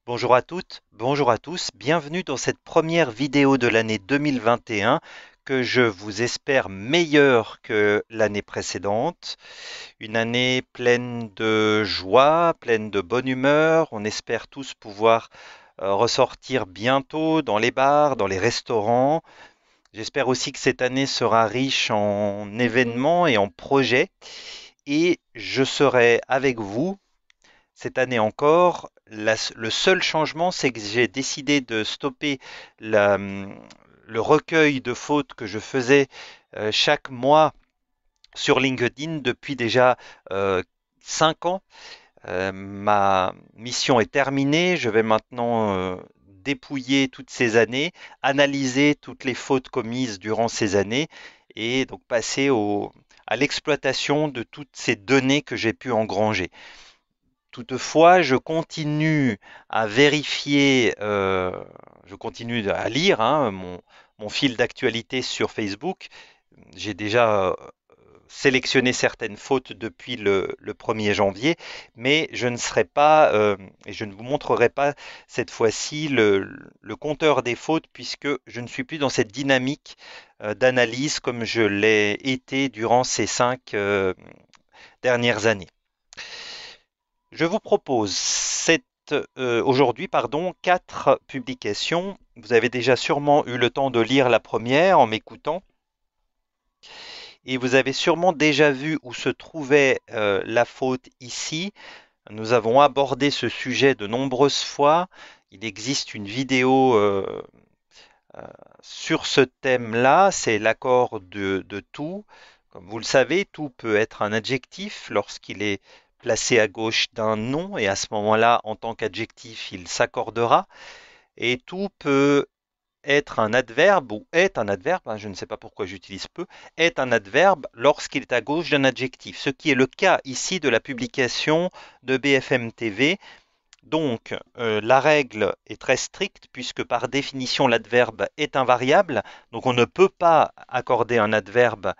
Bonjour à toutes, bonjour à tous, bienvenue dans cette première vidéo de l'année 2021 que je vous espère meilleure que l'année précédente. Une année pleine de joie, pleine de bonne humeur. On espère tous pouvoir ressortir bientôt dans les bars, dans les restaurants. J'espère aussi que cette année sera riche en événements et en projets. Et je serai avec vous cette année encore. Le seul changement, c'est que j'ai décidé de stopper la- le recueil de fautes que je faisais chaque mois sur LinkedIn depuis déjà euh, 5 ans. Ma mission est terminée. Je vais maintenant dépouiller toutes ces années, analyser toutes les fautes commises durant ces années et donc passer à l'exploitation de toutes ces données que j'ai pu engranger. Toutefois, je continue à vérifier, je continue à lire mon fil d'actualité sur Facebook. J'ai déjà sélectionné certaines fautes depuis le 1er janvier, mais je ne serai pas, et je ne vous montrerai pas cette fois-ci le compteur des fautes, puisque je ne suis plus dans cette dynamique d'analyse comme je l'ai été durant ces 5 dernières années. Je vous propose aujourd'hui, quatre publications. Vous avez déjà sûrement eu le temps de lire la première en m'écoutant, et vous avez sûrement déjà vu où se trouvait la faute ici. Nous avons abordé ce sujet de nombreuses fois. Il existe une vidéo euh, sur ce thème-là, c'est l'accord de tout. Comme vous le savez, tout peut être un adjectif lorsqu'il est placé à gauche d'un nom, et à ce moment-là, en tant qu'adjectif, il s'accordera. Et tout peut être un adverbe ou est un adverbe, je ne sais pas pourquoi j'utilise peu, est un adverbe lorsqu'il est à gauche d'un adjectif, ce qui est le cas ici de la publication de BFM TV. Donc, la règle est très stricte puisque par définition l'adverbe est invariable, donc on ne peut pas accorder un adverbe,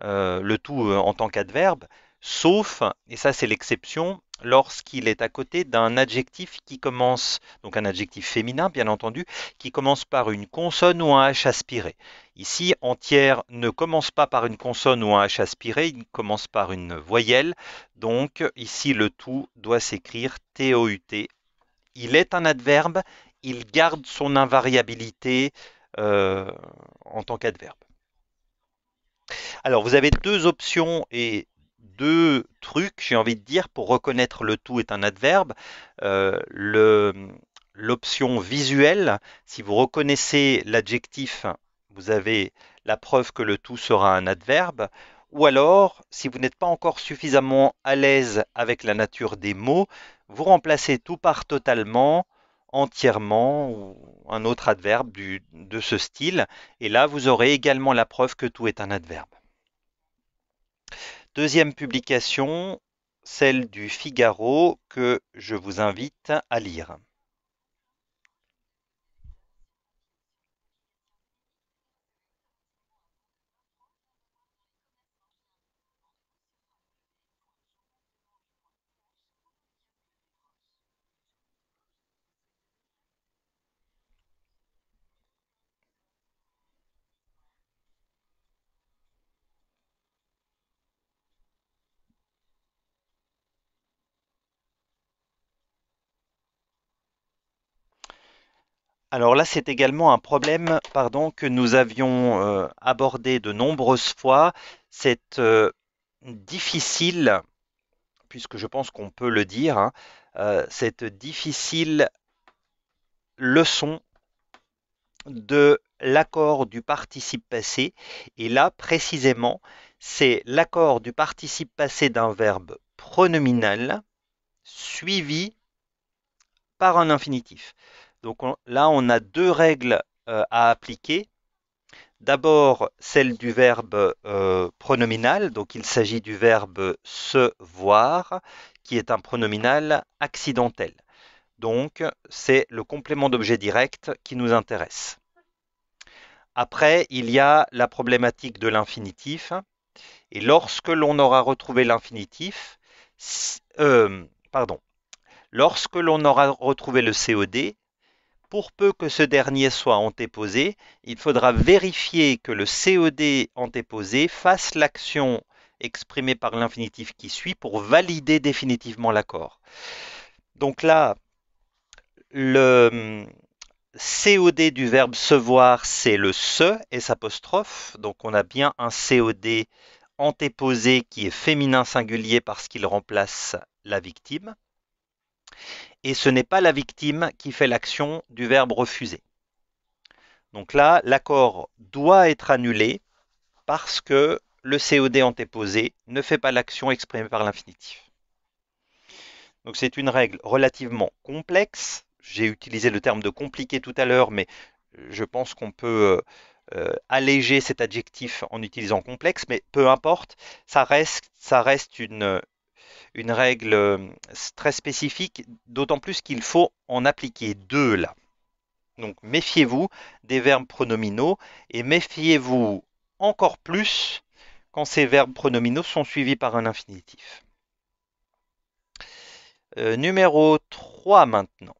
le tout en tant qu'adverbe, sauf, et ça c'est l'exception, lorsqu'il est à côté d'un adjectif qui commence, donc un adjectif féminin bien entendu, qui commence par une consonne ou un H aspiré. Ici, entière ne commence pas par une consonne ou un H aspiré, il commence par une voyelle, donc ici le tout doit s'écrire T-O-U-T. Il est un adverbe, il garde son invariabilité euh, en tant qu'adverbe. Alors, vous avez deux options et deux trucs, j'ai envie de dire, pour reconnaître le tout est un adverbe. L'option visuelle, si vous reconnaissez l'adjectif, vous avez la preuve que le tout sera un adverbe. Ou alors, si vous n'êtes pas encore suffisamment à l'aise avec la nature des mots, vous remplacez tout par totalement, entièrement ou un autre adverbe de ce style. Et là, vous aurez également la preuve que tout est un adverbe. Deuxième publication, celle du Figaro que je vous invite à lire. Alors là, c'est également un problème, que nous avions abordé de nombreuses fois. C'est difficile, puisque je pense qu'on peut le dire, cette difficile leçon de l'accord du participe passé. Et là, précisément, c'est l'accord du participe passé d'un verbe pronominal suivi par un infinitif. Donc là, on a deux règles à appliquer. D'abord, celle du verbe pronominal. Donc il s'agit du verbe se voir, qui est un pronominal accidentel. Donc c'est le complément d'objet direct qui nous intéresse. Après, il y a la problématique de l'infinitif. Et lorsque l'on aura retrouvé l'infinitif, pardon, Lorsque l'on aura retrouvé le COD, pour peu que ce dernier soit antéposé, il faudra vérifier que le COD antéposé fasse l'action exprimée par l'infinitif qui suit pour valider définitivement l'accord. Donc là, le COD du verbe se voir, c'est le se, S apostrophe. Donc on a bien un COD antéposé qui est féminin singulier parce qu'il remplace la victime. Et ce n'est pas la victime qui fait l'action du verbe refuser. Donc là, l'accord doit être annulé parce que le COD antéposé ne fait pas l'action exprimée par l'infinitif. Donc c'est une règle relativement complexe. J'ai utilisé le terme de compliqué tout à l'heure, mais je pense qu'on peut alléger cet adjectif en utilisant complexe, mais peu importe, ça reste une règle très spécifique, d'autant plus qu'il faut en appliquer deux là. Donc méfiez-vous des verbes pronominaux et méfiez-vous encore plus quand ces verbes pronominaux sont suivis par un infinitif. Numéro 3 maintenant.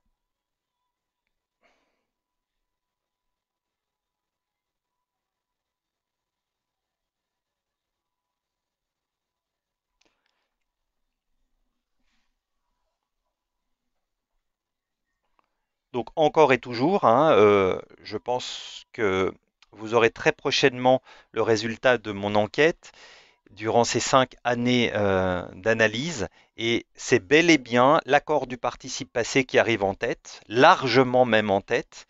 Donc encore et toujours, hein, je pense que vous aurez très prochainement le résultat de mon enquête durant ces 5 années d'analyse. Et c'est bel et bien l'accord du participe passé qui arrive en tête, largement même en tête.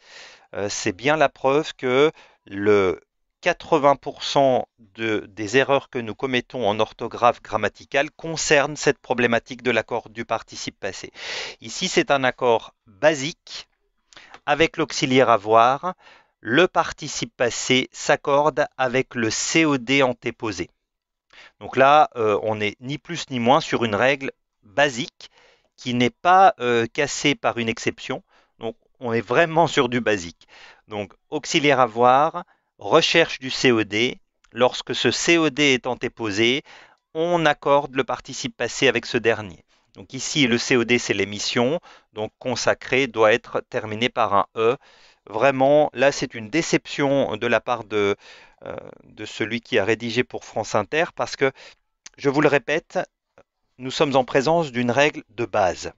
C'est bien la preuve que le 80% des erreurs que nous commettons en orthographe grammaticale concernent cette problématique de l'accord du participe passé. Ici, c'est un accord basique avec l'auxiliaire avoir. Le participe passé s'accorde avec le COD antéposé. Donc là, on n'est ni plus ni moins sur une règle basique qui n'est pas cassée par une exception. Donc on est vraiment sur du basique. Donc auxiliaire avoir, recherche du COD. Lorsque ce COD est antéposé, on accorde le participe passé avec ce dernier. Donc ici, le COD, c'est l'émission. Donc consacré doit être terminé par un E. Vraiment, là, c'est une déception de la part de celui qui a rédigé pour France Inter parce que, je vous le répète, nous sommes en présence d'une règle de base.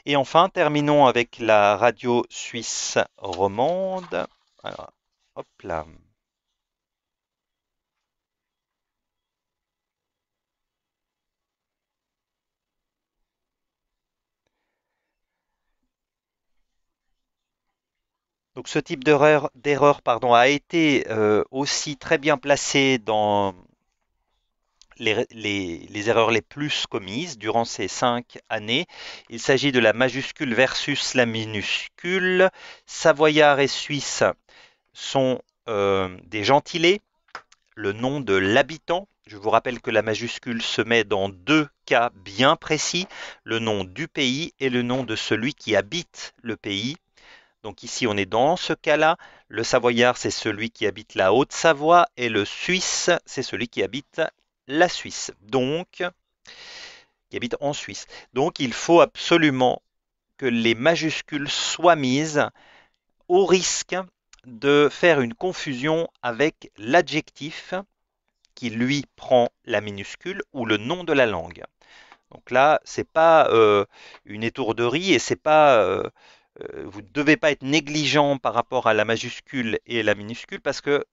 Et enfin, terminons avec la radio suisse romande. Alors, hop là. Donc ce type d'erreur a été aussi très bien placé dans les erreurs les plus commises durant ces 5 années. Il s'agit de la majuscule versus la minuscule. Savoyard et Suisse sont des gentilés, le nom de l'habitant. Je vous rappelle que la majuscule se met dans 2 cas bien précis, le nom du pays et le nom de celui qui habite le pays. Donc ici, on est dans ce cas-là. Le Savoyard, c'est celui qui habite la Haute-Savoie et le Suisse, c'est celui qui habite la Suisse. Donc, qui habite en Suisse. Donc, il faut absolument que les majuscules soient mises au risque de faire une confusion avec l'adjectif qui lui prend la minuscule ou le nom de la langue. Donc là, c'est pas une étourderie et c'est pas vous ne devez pas être négligent par rapport à la majuscule et la minuscule parce que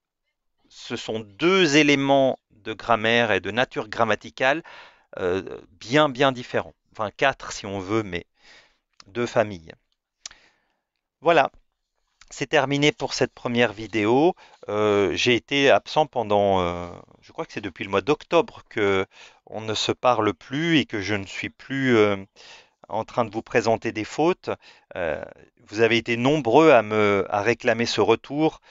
ce sont 2 éléments de grammaire et de nature grammaticale bien bien différents. Enfin 4 si on veut, mais 2 familles. Voilà, c'est terminé pour cette première vidéo. J'ai été absent pendant, je crois que c'est depuis le mois d'octobre que on ne se parle plus et que je ne suis plus en train de vous présenter des fautes. Euh, Vous avez été nombreux à réclamer ce retour.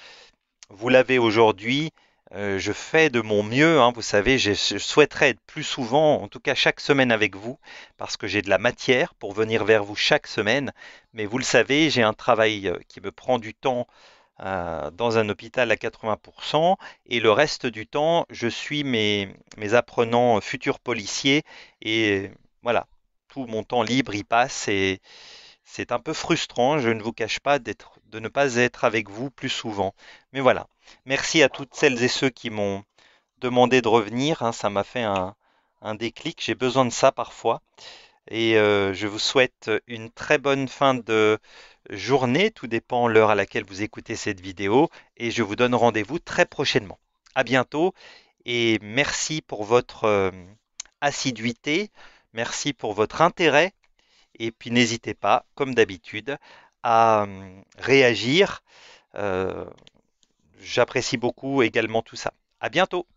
Vous l'avez aujourd'hui. Je fais de mon mieux, hein, vous savez, je souhaiterais être plus souvent, en tout cas chaque semaine avec vous, parce que j'ai de la matière pour venir vers vous chaque semaine. Mais vous le savez, j'ai un travail qui me prend du temps dans un hôpital à 80%, et le reste du temps, je suis mes apprenants futurs policiers, et voilà, tout mon temps libre y passe et c'est un peu frustrant, je ne vous cache pas, de ne pas être avec vous plus souvent. Mais voilà, merci à toutes celles et ceux qui m'ont demandé de revenir, hein, ça m'a fait un déclic, j'ai besoin de ça parfois. Et je vous souhaite une très bonne fin de journée, tout dépend l'heure à laquelle vous écoutez cette vidéo, et je vous donne rendez-vous très prochainement. À bientôt et merci pour votre assiduité, merci pour votre intérêt, et puis n'hésitez pas, comme d'habitude, à réagir. Euh, J'apprécie beaucoup également tout ça. À bientôt!